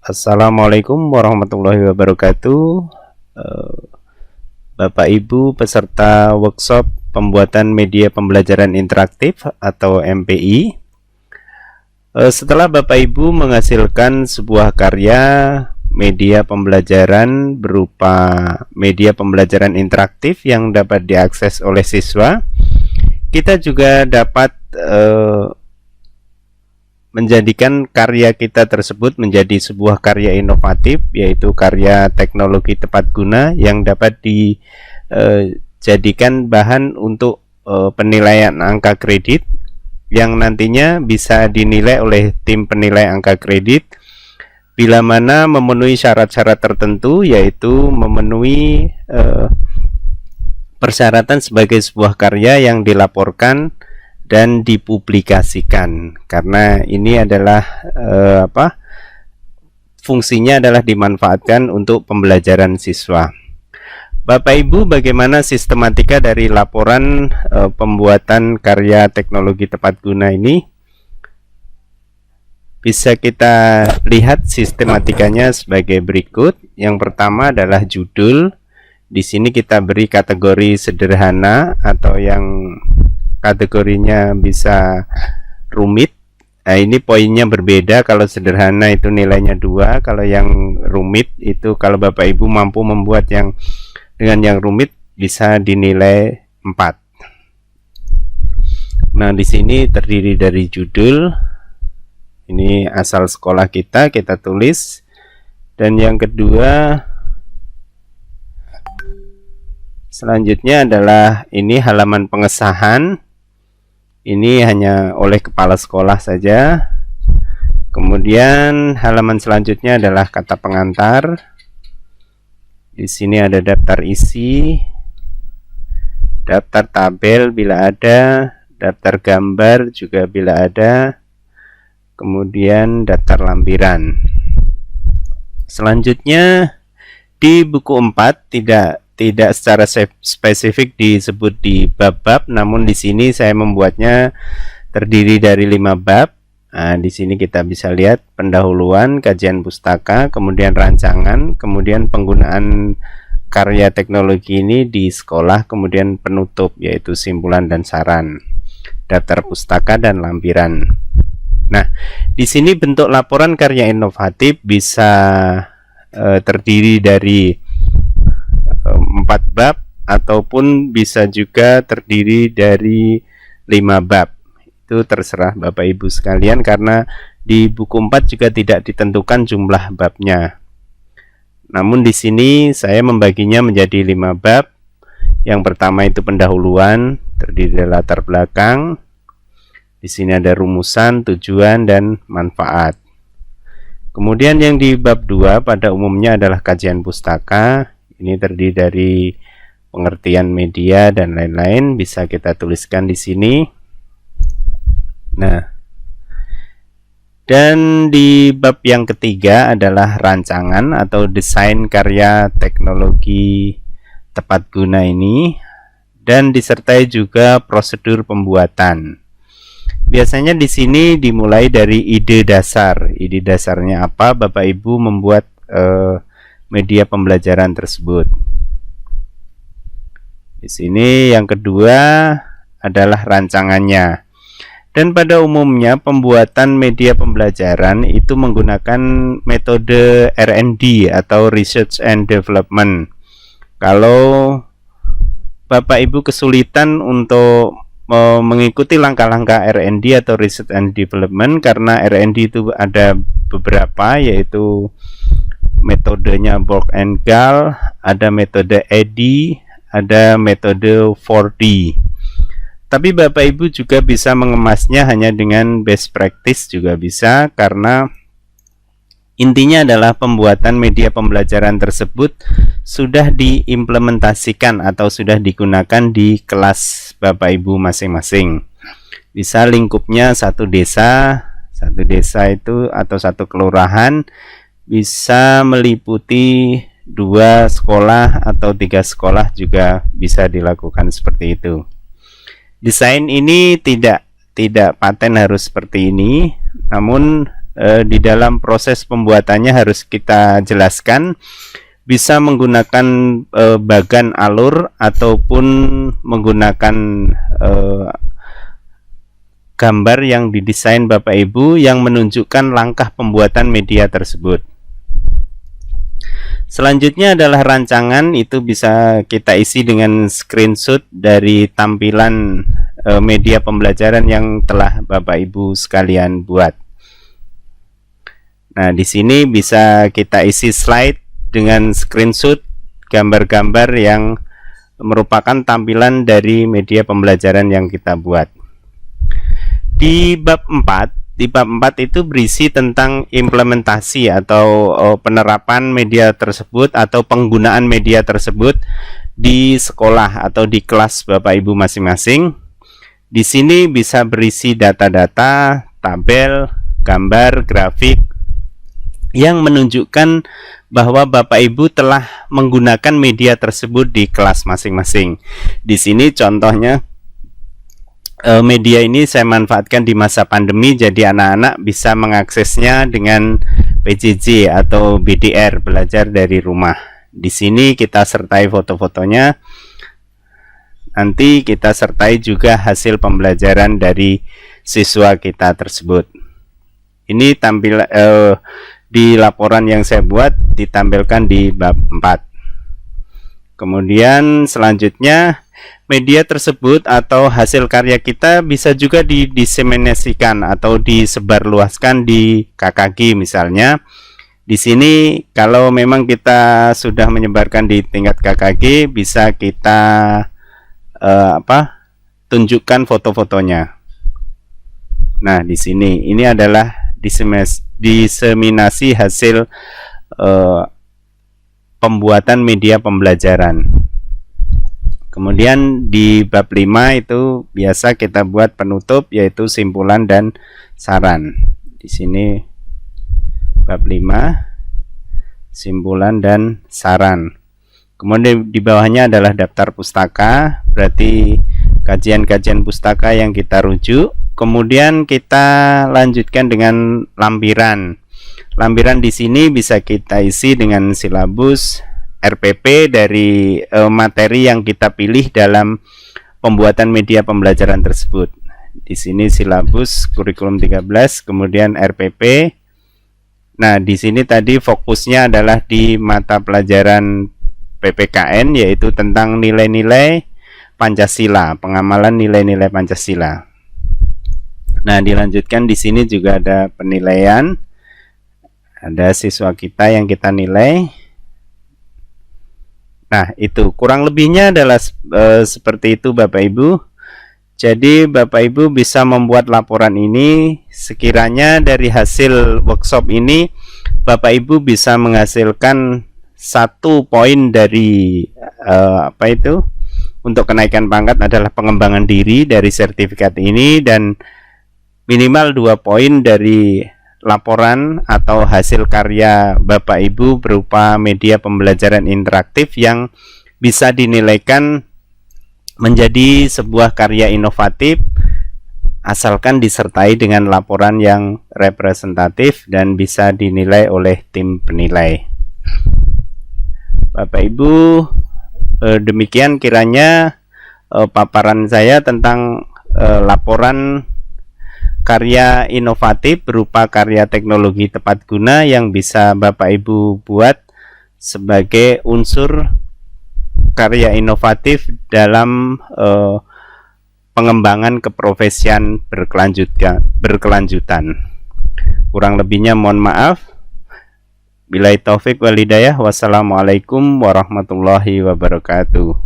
Assalamualaikum warahmatullahi wabarakatuh. Eh, Bapak Ibu peserta workshop pembuatan media pembelajaran interaktif atau MPI. Setelah Bapak Ibu menghasilkan sebuah karya media pembelajaran berupa media pembelajaran interaktif yang dapat diakses oleh siswa, kita juga dapat menjadikan karya kita tersebut menjadi sebuah karya inovatif, yaitu karya teknologi tepat guna yang dapat dijadikan bahan untuk penilaian angka kredit yang nantinya bisa dinilai oleh tim penilai angka kredit bila mana memenuhi syarat-syarat tertentu, yaitu memenuhi persyaratan sebagai sebuah karya yang dilaporkan dan dipublikasikan, karena ini adalah fungsinya adalah dimanfaatkan untuk pembelajaran siswa. Bapak Ibu, bagaimana sistematika dari laporan pembuatan karya teknologi tepat guna ini? Bisa kita lihat sistematikanya sebagai berikut. Yang pertama adalah judul. Di sini kita beri kategori sederhana atau yang kategorinya bisa rumit. Nah, ini poinnya berbeda. Kalau sederhana itu nilainya 2, kalau yang rumit itu kalau Bapak Ibu mampu membuat yang dengan yang rumit bisa dinilai 4. Nah, di sini terdiri dari judul. Ini asal sekolah kita tulis. Dan yang kedua, selanjutnya adalah ini halaman pengesahan. Ini hanya oleh kepala sekolah saja. Kemudian halaman selanjutnya adalah kata pengantar. Di sini ada daftar isi, daftar tabel bila ada, daftar gambar juga bila ada, kemudian daftar lampiran. Selanjutnya di buku 4 tidak secara spesifik disebut di bab-bab, namun di sini saya membuatnya terdiri dari 5 bab. Nah, di sini kita bisa lihat pendahuluan, kajian pustaka, kemudian rancangan, kemudian penggunaan karya teknologi ini di sekolah, kemudian penutup yaitu simpulan dan saran, daftar pustaka dan lampiran. Nah, di sini bentuk laporan karya inovatif bisa terdiri dari 4 bab ataupun bisa juga terdiri dari 5 bab. Itu terserah Bapak Ibu sekalian, karena di buku 4 juga tidak ditentukan jumlah babnya. Namun di sini saya membaginya menjadi 5 bab. Yang pertama itu pendahuluan, terdiri dari latar belakang. Di sini ada rumusan, tujuan, dan manfaat. Kemudian yang di bab 2 pada umumnya adalah kajian pustaka. Ini terdiri dari pengertian media dan lain-lain, bisa kita tuliskan di sini. Nah, dan di bab yang ketiga adalah rancangan atau desain karya teknologi tepat guna ini, dan disertai juga prosedur pembuatan. Biasanya di sini dimulai dari ide dasar. Ide dasarnya apa Bapak Ibu membuat media pembelajaran tersebut. Di sini yang kedua adalah rancangannya. Dan pada umumnya pembuatan media pembelajaran itu menggunakan metode R&D atau Research and Development. Kalau Bapak Ibu kesulitan untuk mengikuti langkah-langkah R&D atau Research and Development, karena R&D itu ada beberapa, yaitu metodenya Borg and Gall, ada metode EDDI, ada metode 4D. Tapi Bapak Ibu juga bisa mengemasnya hanya dengan best practice juga bisa, karena intinya adalah pembuatan media pembelajaran tersebut sudah diimplementasikan atau sudah digunakan di kelas Bapak Ibu masing-masing. Bisa lingkupnya satu desa itu atau satu kelurahan, bisa meliputi 2 sekolah atau 3 sekolah juga bisa dilakukan seperti itu. Desain ini tidak paten harus seperti ini, namun di dalam proses pembuatannya harus kita jelaskan, bisa menggunakan bagan alur ataupun menggunakan gambar yang didesain Bapak Ibu yang menunjukkan langkah pembuatan media tersebut. Selanjutnya adalah rancangan, itu bisa kita isi dengan screenshot dari tampilan media pembelajaran yang telah Bapak Ibu sekalian buat. Nah, di sini bisa kita isi slide dengan screenshot gambar-gambar yang merupakan tampilan dari media pembelajaran yang kita buat. Di bab 4 itu berisi tentang implementasi atau penerapan media tersebut atau penggunaan media tersebut di sekolah atau di kelas Bapak Ibu masing-masing. Di sini bisa berisi data-data, tabel, gambar, grafik yang menunjukkan bahwa Bapak Ibu telah menggunakan media tersebut di kelas masing-masing. Di sini contohnya media ini saya manfaatkan di masa pandemi, jadi anak-anak bisa mengaksesnya dengan PJJ atau BDR, belajar dari rumah. Di sini kita sertai foto-fotonya. Nanti kita sertai juga hasil pembelajaran dari siswa kita tersebut. Ini tampil di laporan yang saya buat, ditampilkan di bab 4. Kemudian selanjutnya, media tersebut atau hasil karya kita bisa juga didiseminasikan atau disebarluaskan di KKG misalnya. Di sini kalau memang kita sudah menyebarkan di tingkat KKG, bisa kita tunjukkan foto-fotonya. Nah, di sini ini adalah diseminasi hasil pembuatan media pembelajaran. Kemudian di bab 5 itu biasa kita buat penutup, yaitu simpulan dan saran. Di sini bab 5 simpulan dan saran. Kemudian di bawahnya adalah daftar pustaka, berarti kajian-kajian pustaka yang kita rujuk. Kemudian kita lanjutkan dengan lampiran. Lampiran di sini bisa kita isi dengan silabus RPP dari materi yang kita pilih dalam pembuatan media pembelajaran tersebut. Di sini silabus kurikulum 13, kemudian RPP. Nah, di sini tadi fokusnya adalah di mata pelajaran PPKN, yaitu tentang nilai-nilai Pancasila, pengamalan nilai-nilai Pancasila. Nah, dilanjutkan di sini juga ada penilaian. Ada siswa kita yang kita nilai. Nah, itu kurang lebihnya adalah seperti itu Bapak Ibu. Jadi Bapak Ibu bisa membuat laporan ini, sekiranya dari hasil workshop ini Bapak Ibu bisa menghasilkan 1 poin dari untuk kenaikan pangkat adalah pengembangan diri dari sertifikat ini, dan minimal 2 poin dari laporan atau hasil karya Bapak Ibu berupa media pembelajaran interaktif yang bisa dinilaikan menjadi sebuah karya inovatif asalkan disertai dengan laporan yang representatif dan bisa dinilai oleh tim penilai. Bapak Ibu, demikian kiranya paparan saya tentang laporan karya inovatif berupa karya teknologi tepat guna yang bisa Bapak Ibu buat sebagai unsur karya inovatif dalam pengembangan keprofesian berkelanjutan. Kurang lebihnya mohon maaf. Billahi taufik wal hidayah. Wassalamualaikum warahmatullahi wabarakatuh.